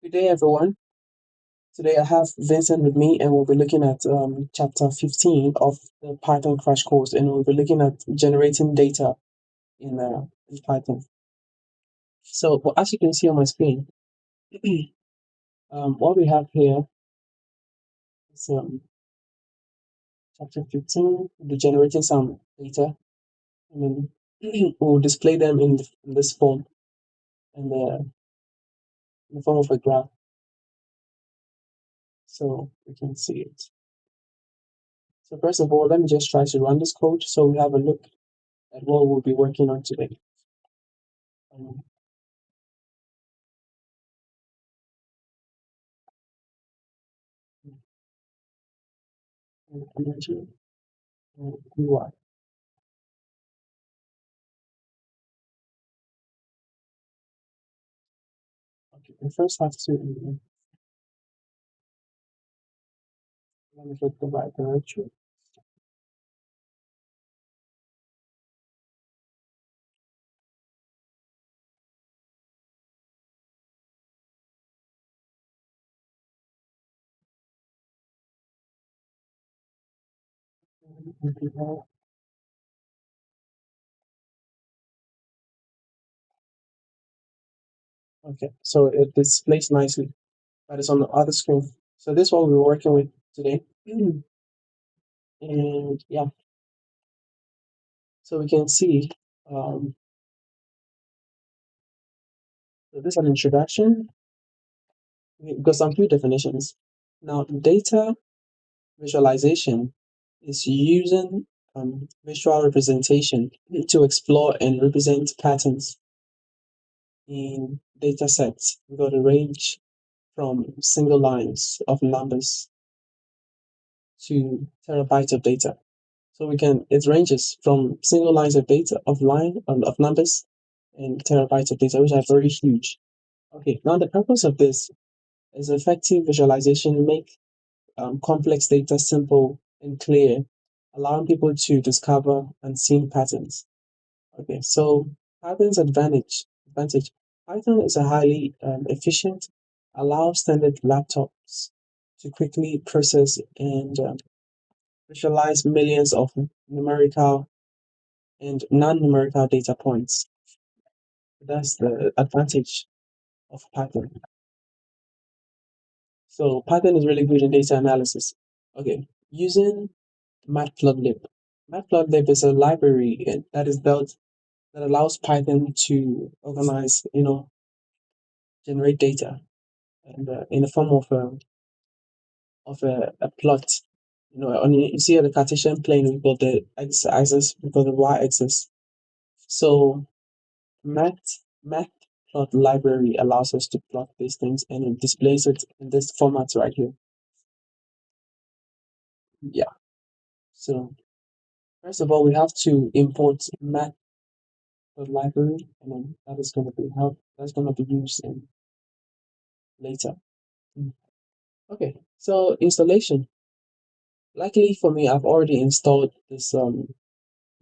Good day, everyone. Today I have Vincent with me, and we'll be looking at chapter 15 of the Python crash course, and we'll be looking at generating data in Python. So, well, as you can see on my screen, what we have here is chapter 15. We'll be generating some data, and then we'll display them in this form, in the form of a graph, so we can see it. So, first of all, let me just try to run this code so we have a look at what we'll be working on today. Um, energy and UI. Okay, we first have to let me get the right directory. Okay, so it displays nicely, but it's on the other screen. So this is what we're working with today. And yeah, so we can see so this is an introduction. We've got some few definitions. Now, data visualization is using visual representation to explore and represent patterns in data sets. We've got a range from single lines of numbers to terabytes of data. So it ranges from single lines of data of numbers and terabytes of data, which are very huge. Okay, now the purpose of this is effective visualization, make complex data simple and clear, allowing people to discover unseen patterns. Okay, so Python's advantage. Python is a highly efficient, allows standard laptops to quickly process and visualize millions of numerical and non-numerical data points. That's the advantage of Python. So Python is really good in data analysis. Okay, using Matplotlib. Matplotlib is a library that is built that allows Python to organize, generate data and in the form of a plot. You see the Cartesian plane, we've got the x-axis, we've got the y-axis. So Matplot library allows us to plot these things, and it displays it in this format right here. Yeah. So first of all, we have to import Matplot library, and then that's going to be used in later. Okay. So installation. Luckily for me, I've already installed this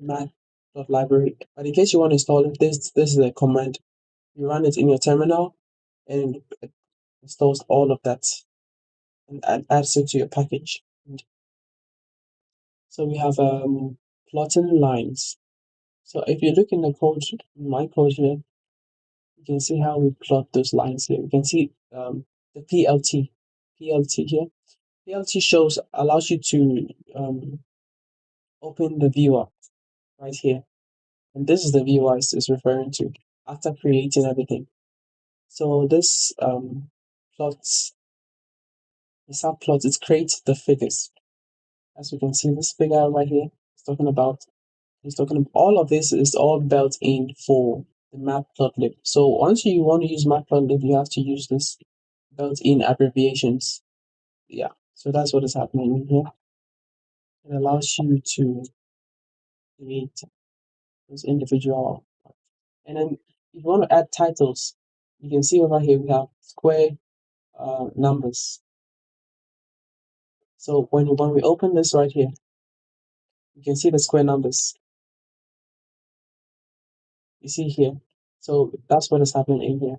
math.library. But in case you want to install it, this is a command. You run it in your terminal, and it installs all of that and adds it to your package. So we have plotting lines. So if you look in the code, in my code here, you can see how we plot those lines here. You can see the PLT here. PLT allows you to open the viewer right here. And this is the viewer is referring to after creating everything. So this plots, the subplot, it creates the figures. As you can see, this figure right here is all of this is all built in for the matplotlib. So once you want to use matplotlib, you have to use this built-in abbreviations. Yeah, so that's what is happening here. It allows you to create those individual. And then if you want to add titles, you can see over here we have square numbers. So when we open this right here, you can see the square numbers. You see here. So that's what is happening in here.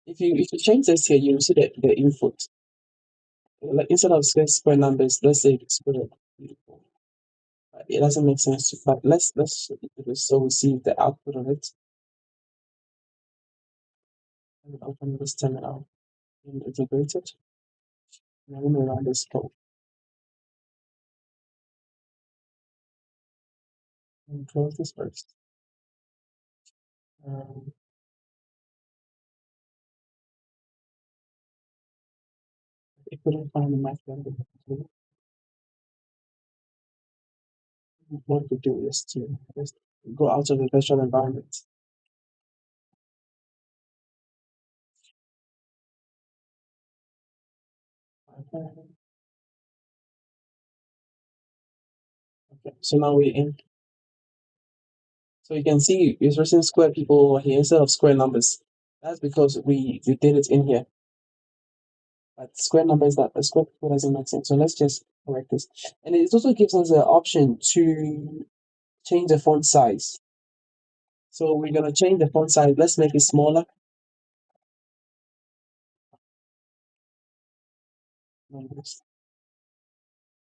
If you change this here, you will see the input. Like instead of square numbers, let's say square. It doesn't make sense to, but let's do this so we see the output of it. And open this terminal and integrate it. And I'm gonna run this code and close this first. Um, I couldn't find the math value. What to do is to just go out of the virtual environment. Okay, so now we're in. So you can see it's written square people over here instead of square numbers. That's because we did it in here. But square numbers that the square people doesn't make sense. So let's just correct this. And it also gives us the option to change the font size. So we're gonna change the font size. Let's make it smaller.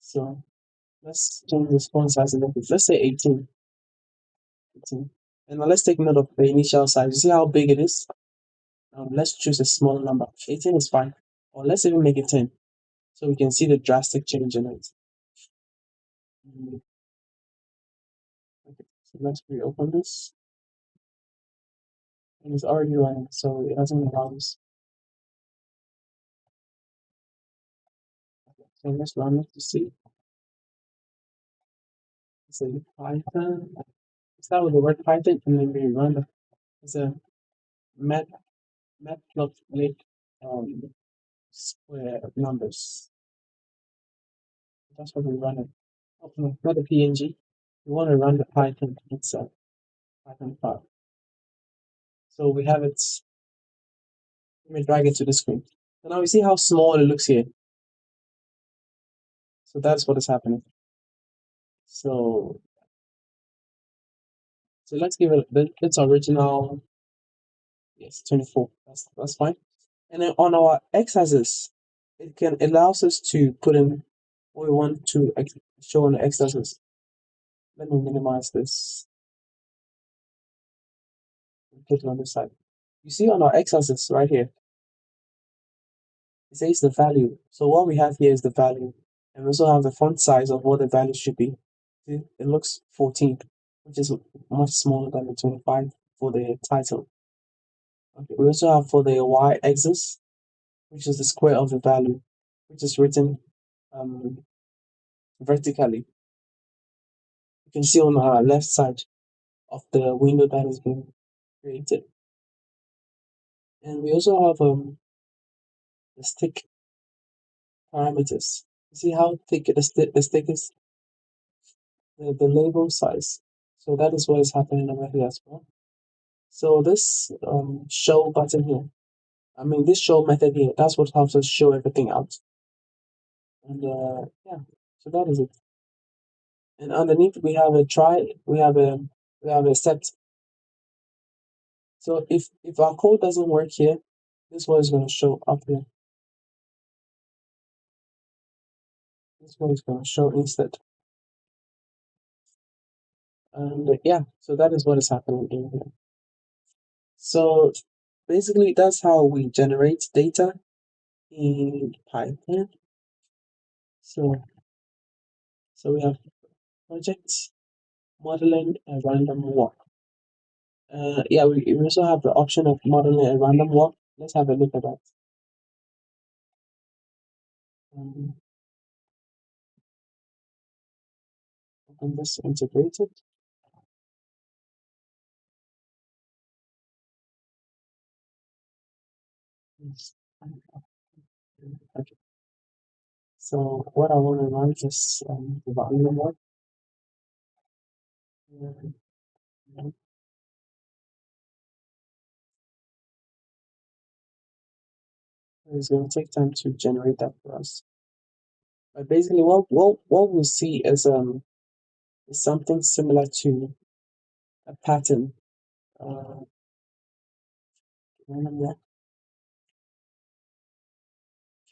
So let's change this font size a little bit. Let's say 18. 18. And now let's take note of the initial size. You see how big it is? Let's choose a small number. 18 is fine. Or let's even make it 10. So we can see the drastic change in it. Okay, so let's reopen this. And it's already running, so it doesn't allow us. Okay, so let's run it to see. So Python. Start with the word Python and then we run the it's a matplotlib square numbers. That's what we run it. Oh, no, not the PNG. We want to run the Python itself, Python file. So we have it. Let me drag it to the screen. So now we see how small it looks here. So that's what is happening. So let's give it its original. Yes, 24. That's fine. And then on our x-axis, it allows us to put in what we want to show on the x-axis. Let me minimize this and put it on this side. You see on our x-axis right here, it says the value. So what we have here is the value. And we also have the font size of what the value should be. See, it looks 14, which is much smaller than the 25 for the title. Okay, we also have for the y-axis, which is the square of the value, which is written vertically. You can see on our left side of the window that is being created. And we also have the stick parameters. You see how thick the stick is? The label size. So that is what is happening over here as well. So this show button here, this show method here, that's what helps us show everything out. And yeah, so that is it. And underneath we have a try, we have a set. So if our code doesn't work here, this one is going to show up here. This one is going to show instead. And yeah, so that is what is happening in here. So basically, that's how we generate data in Python. So we have projects, modeling, and random walk. Yeah, we also have the option of modeling a random walk. Let's have a look at that. Um, open this integrated. Yes. Okay. So what I want to run is the random walk. It's going to take time to generate that for us. But basically, what we see is something similar to a pattern. Uh, random walk.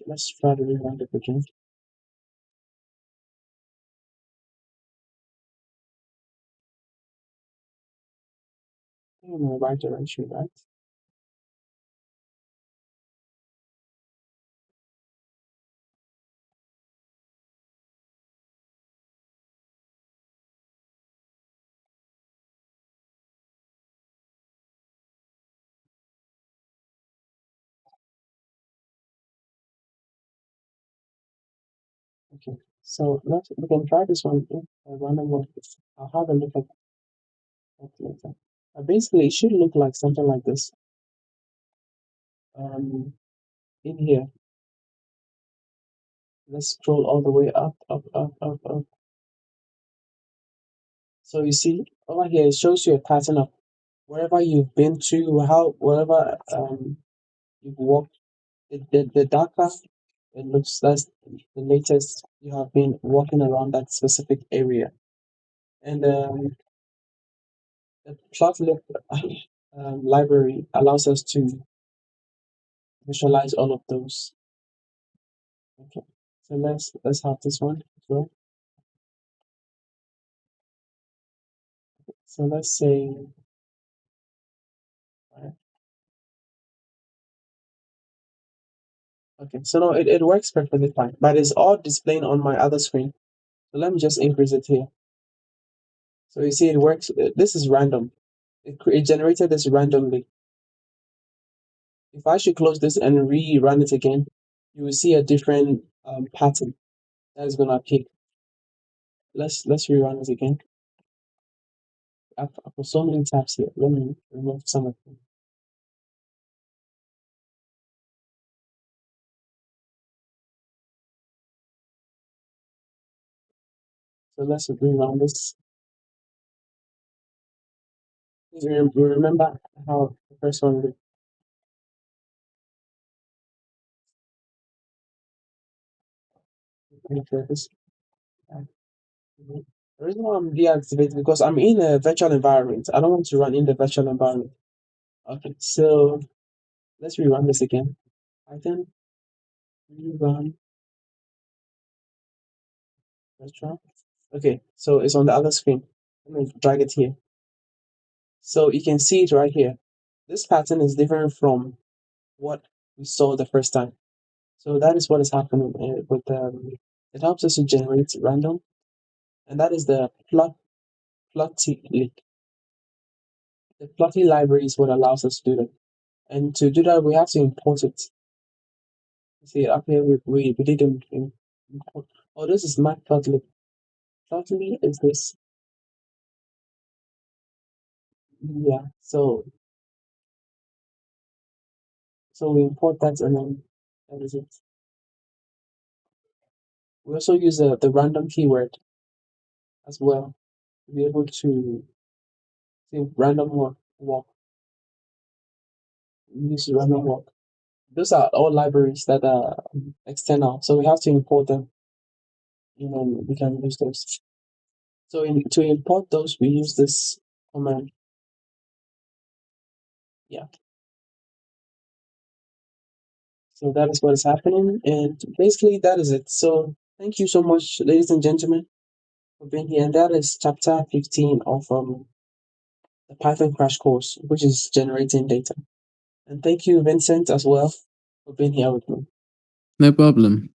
Let's try to rerun it again. In the right direction, right? Okay. So we can try this one if random one. I'll have a look at that later. Basically, it should look like something like this. In here, let's scroll all the way up, up, up, up, up. So you see over here, it shows you a pattern of wherever you've been to, how wherever you've walked. The darker it looks, that's the latest you have been walking around that specific area. And the plot lib library allows us to visualize all of those. Okay, so let's have this one as well. So let's say, right, okay, so no, it works perfectly fine, but it's all displaying on my other screen. So let me just increase it here. So you see it works. This is random. It generated this randomly. If I should close this and rerun it again, you will see a different pattern that is gonna appear. Let's rerun it again. I've got so many tabs here. Let me remove some of them. So let's rerun this. Please remember how the first one looked. Let me try this. Uh, The reason why I'm deactivating because I'm in a virtual environment. I don't want to run in the virtual environment. Okay, so let's rerun this again. Python rerun virtual. Okay, so it's on the other screen. Let me drag it here. So you can see it right here. This pattern is different from what we saw the first time. So that is what is happening with it helps us to generate random, and that is the plotty link. The plotty library is what allows us to do that. And to do that, we have to import it. See up here, we didn't import. Oh, this is my plotly. Plotly is this. Yeah. So we import that and then that is it. We also use the random keyword as well to be able to see random walk, use random walk. Those are all libraries that are external, so we have to import them, and then we can use those. So to import those, we use this command. Yeah. So that is what is happening, and basically that is it. So thank you so much, ladies and gentlemen, for being here. And that is chapter 15 of the Python crash course, which is generating data. And thank you, Vincent, as well, for being here with me. No problem.